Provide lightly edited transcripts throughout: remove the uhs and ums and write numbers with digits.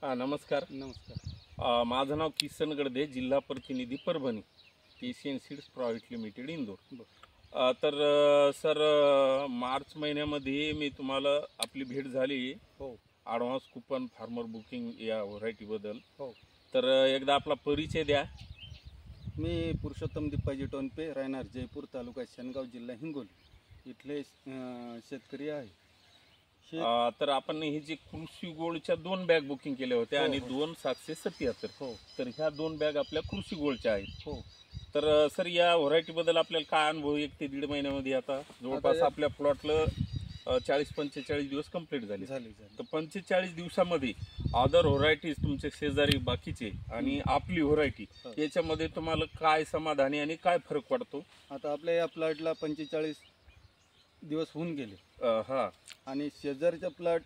नमस्कार. नमस्कार. माझं नाव किसन गडदे, जिल्हा प्रतिनिधी Parbhani, Asian seeds private limited Indore. तर सर, मार्च महिन्यामध्ये मी तुम्हाला आपली भेट झाली हो. ॲडव्हान्स कुपन फार्मर बुकिंग या व्हरायटीबद्दल. हो. तर एकदा आपला परिचय द्या. मी पुरुषोत्तम दिप्पाजी टोनपे, राहणार जयपूर, तालुका शेनगाव, जिल्हा हिंगोली, इथले शेतकरी आहे. तर आपण ही जी कृषी गोल्डच्या 2 बॅग बुकिंग केल्या होत्या आणि 2,777. हो. तर ह्या 2 बॅग आपल्या कृषी गोल्डच्या आहेत. हो. तर सर, या व्हरायटीबद्दल आपल्याला काय अनुभव? 1 ते 1.5 महिन्यामध्ये आता जवळपास आपल्या प्लॉटला 40-45 दिवस कंप्लीट झाले. तर 45 दिवसामध्ये अदर व्हरायटीज, तुमचे शेजारी बाकीचे आणि आपली व्हरायटी, याच्यामध्ये तुम्हाला काय समाधानी आणि काय फरक वाटतो? आता आपल्या या प्लॉटला 45 दिवस होऊन गेले. आणि शेजारच्या प्लॉट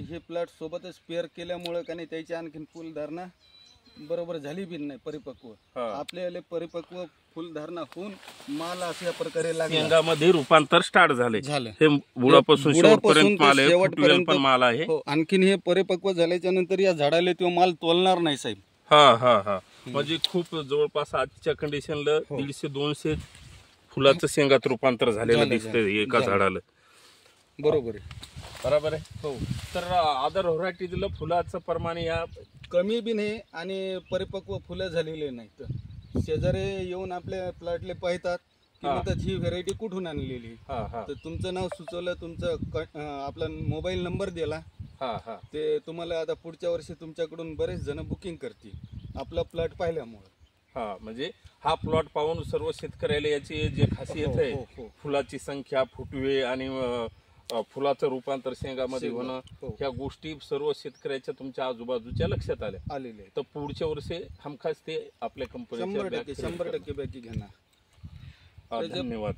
हे प्लॉट सोबतच पेअर केल्यामुळे का नाही, त्याची आणखीन फुलधारणा बरोबर झाली बी नाही, परिपक्व. आपल्याला परिपक्व फुलधारणा होऊन माल अशा प्रकारे शेंगामध्ये रूपांतर स्टार्ट झाले. हे बुडापासून शेवटपर्यंत पण माल आहे. आणखीन हे परिपक्व झाल्याच्या नंतर या झाडाला तो माल तोलणार नाही साहेब. म्हणजे खूप जवळपास आजच्या कंडिशनला 150-200 फुलाचं शेंगात रूपांतर झालेलं दिसतंय एका झाडाला. बरोबर आहे. हो. तर अदर व्हरायटीजला फुलाचं प्रमाण या कमी बी नाही आणि परिपक्व फुलं झालेले नाहीत. शेजारी येऊन आपल्या प्लॉटले पाहतात की म्हणतात ही व्हेरायटी कुठून आणलेली. तर तुमचं नाव सुचवलं, तुमचं आपला मोबाईल नंबर दिला, ते तुम्हाला आता पुढच्या वर्षी तुमच्याकडून बरेच जण बुकिंग करतील आपला प्लॉट पाहिल्यामुळे. म्हणजे हा प्लॉट पाहून सर्व शेतकऱ्याला याची जे खासियत आहे, फुलाची संख्या, फुटवे आणि फुलाचं रूपांतर शेंगामध्ये होणं, ह्या गोष्टी सर्व शेतकऱ्याच्या तुमच्या आजूबाजूच्या लक्षात आलेले. तर पुढच्या वर्षी हमखास ते आपल्या कंपनीच्या 100% बॅगी घेणार. धन्यवाद.